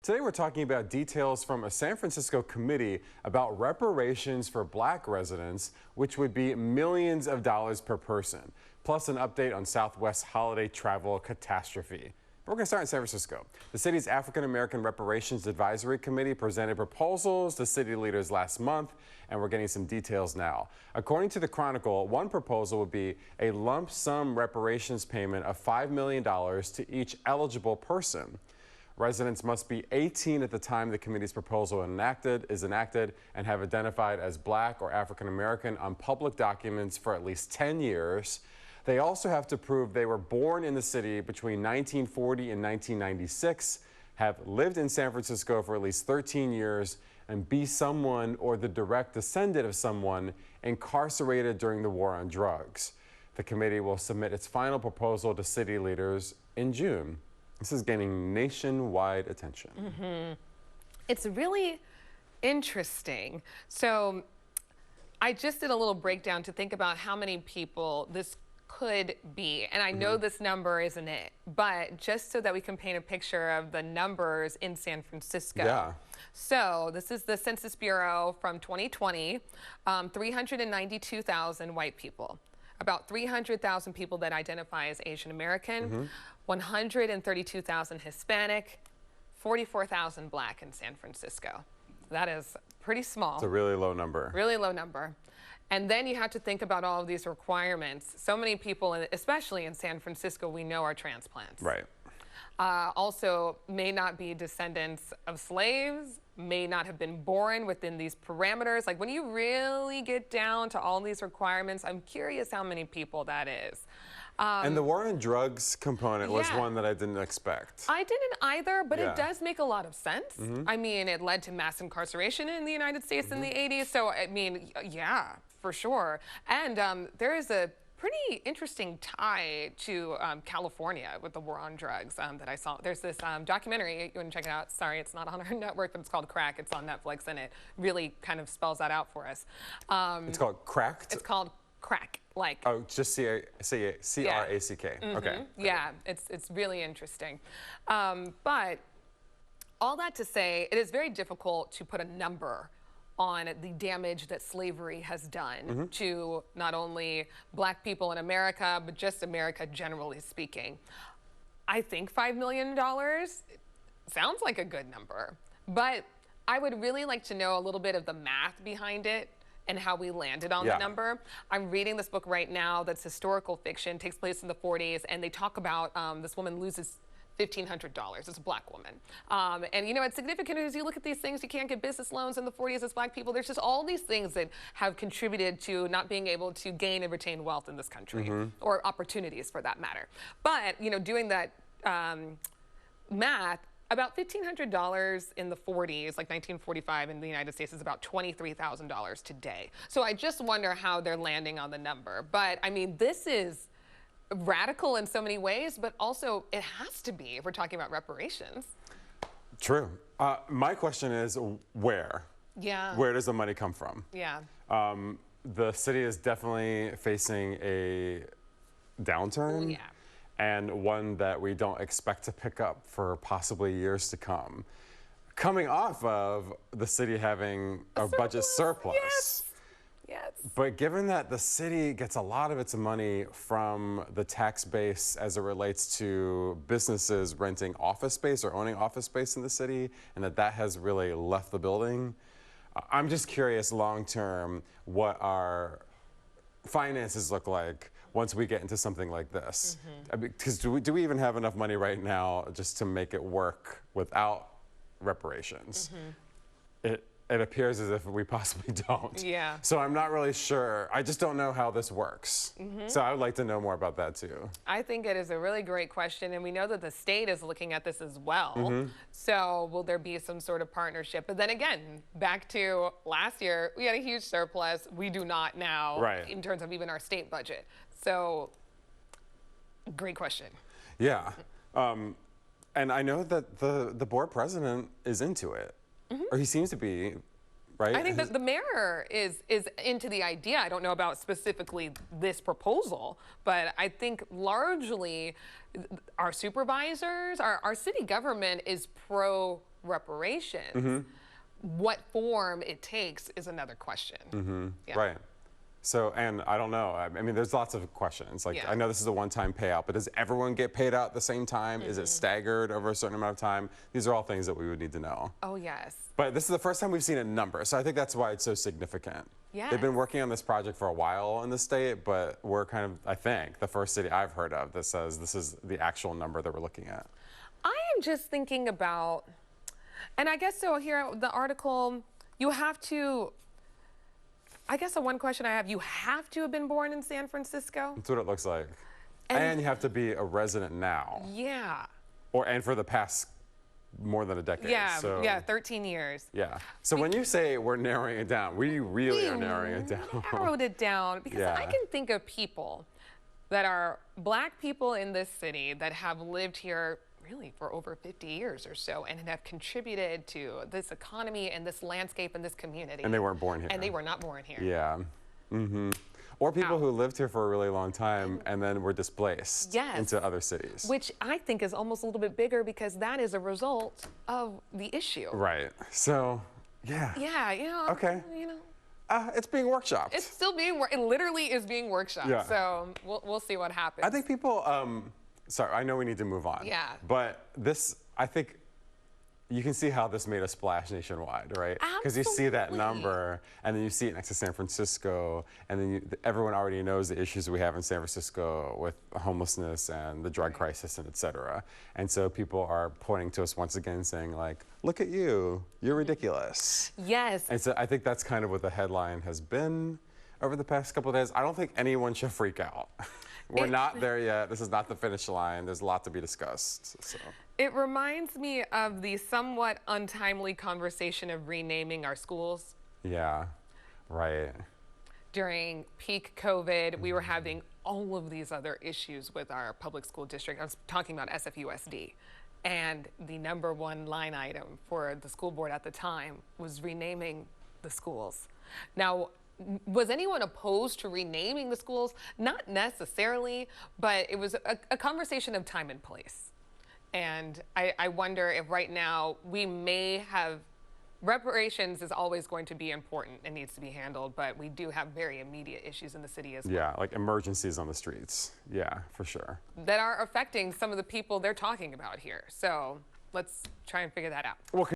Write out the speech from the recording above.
Today we're talking about details from a San Francisco committee about reparations for black residents, which would be millions of dollars per person, plus an update on Southwest's holiday travel catastrophe. We're going to start in San Francisco. The city's African American Reparations Advisory Committee presented proposals to city leaders last month, and we're getting some details now. According to the Chronicle, one proposal would be a lump sum reparations payment of $5 million to each eligible person. Residents must be 18 at the time the committee's proposal is enacted and have identified as black or African American on public documents for at least 10 years. They also have to prove they were born in the city between 1940 and 1996, have lived in San Francisco for at least 13 years, and be someone or the direct descendant of someone incarcerated during the war on drugs. The committee will submit its final proposal to city leaders in June. This is gaining nationwide attention. It's really interesting. So I just did a little breakdown to think about how many people this could be. And I know this number isn't it, but just so that we can paint a picture of the numbers in San Francisco. Yeah. So this is the Census Bureau from 2020, 392,000 white people. About 300,000 people that identify as Asian American, 132,000 Hispanic, 44,000 black in San Francisco. That is pretty small. It's a really low number. Really low number. And then you have to think about all of these requirements. So many people, especially in San Francisco, we know are transplants. Right. Also may not be descendants of slaves, may not have been born within these parameters. Like when you really get down to all these requirements, I'm curious how many people that is. And the war on drugs component was one that I didn't expect. I didn't either, but it does make a lot of sense. I mean, it led to mass incarceration in the United States in the 80s. So, I mean, yeah, for sure. And there is a pretty interesting tie to California with the war on drugs that I saw. There's this documentary, you want to check it out. Sorry, it's not on our network, but it's called Crack. It's on Netflix, and it really kind of spells that out for us. It's called Cracked? It's called Crack. Like, oh, just C-R-A-C-K. Okay. Yeah, it's really interesting. But all that to say, it is very difficult to put a number on the damage that slavery has done to not only black people in America, but just America generally speaking. I think $5 million sounds like a good number, but I would really like to know a little bit of the math behind it and how we landed on the number. I'm reading this book right now that's historical fiction, takes place in the 40s, and they talk about this woman loses $1,500 as a black woman. And you know, it's significant as you look at these things, you can't get business loans in the 40s as black people. There's just all these things that have contributed to not being able to gain and retain wealth in this country, or opportunities for that matter. But, you know, doing that math, about $1,500 in the 40s, like 1945 in the United States, is about $23,000 today. So I just wonder how they're landing on the number. But I mean, this is radical in so many ways, but also it has to be if we're talking about reparations. True. My question is where? Yeah. Where does the money come from? Yeah. The city is definitely facing a downturn. Oh, yeah. And one that we don't expect to pick up for possibly years to come. Coming off of the city having a budget surplus. Yes. Yes. But given that the city gets a lot of its money from the tax base as it relates to businesses renting office space or owning office space in the city, and that has really left the building, I'm just curious long term what our finances look like once we get into something like this. Because do we even have enough money right now just to make it work without reparations? It appears as if we possibly don't. Yeah. So I'm not really sure. I just don't know how this works. So I would like to know more about that too. I think it is a really great question, and we know that the state is looking at this as well. So will there be some sort of partnership? But then again, back to last year, we had a huge surplus. We do not now in terms of even our state budget. So great question. Yeah. And I know that the board president is into it. Or he seems to be, right? I think that the mayor is into the idea. I don't know about specifically this proposal, but I think largely our supervisors, our city government is pro reparations. What form it takes is another question. Yeah. Right. So, and I don't know. I mean, there's lots of questions. Like, Yeah. I know this is a one-time payout, but does everyone get paid out at the same time? Is it staggered over a certain amount of time? These are all things that we would need to know. Oh, yes. But this is the first time we've seen a number, so I think that's why it's so significant. Yes. They've been working on this project for a while in the state, but we're kind of, I think, the first city I've heard of that says this is the actual number that we're looking at. I am just thinking about, and I guess so here, the article, you have to, I guess the one question I have, you have to have been born in San Francisco? That's what it looks like. And you have to be a resident now. Yeah. And for the past more than a decade. Yeah, So, yeah, 13 years. Yeah. So when you say we're narrowing it down, we really are narrowing it down. Narrowed it down because Yeah. I can think of people that are black people in this city that have lived here really for over 50 years or so and have contributed to this economy and this landscape and this community. And they weren't born here. And they were not born here. Yeah. Or people who lived here for a really long time and then were displaced Yes. into other cities. Which I think is almost a little bit bigger because that is a result of the issue. Right. So, yeah. Yeah, you know. Okay. You know. It's being workshopped. It's still being, it literally is being workshopped. Yeah. So we'll see what happens. I think people, sorry, I know we need to move on. Yeah. But this, I think, you can see how this made a splash nationwide, right? Because you see that Absolutely. number, and then you see it next to San Francisco, and then everyone already knows the issues we have in San Francisco with homelessness and the drug crisis and et cetera. And so people are pointing to us once again saying like, look at you, you're ridiculous. Yes. And so I think that's kind of what the headline has been over the past couple of days. I don't think anyone should freak out. We're not there yet. This is not the finish line. There's a lot to be discussed. So. It reminds me of the somewhat untimely conversation of renaming our schools. Yeah, right. During peak COVID, we were having all of these other issues with our public school district. I was talking about SFUSD. And the #1 line item for the school board at the time was renaming the schools. Now, was anyone opposed to renaming the schools? Not necessarily, but it was a conversation of time and place. And I wonder if right now we may have, reparations is always going to be important and needs to be handled, but we do have very immediate issues in the city as well. Yeah, like emergencies on the streets. Yeah, for sure. That are affecting some of the people they're talking about here. So let's try and figure that out. Well,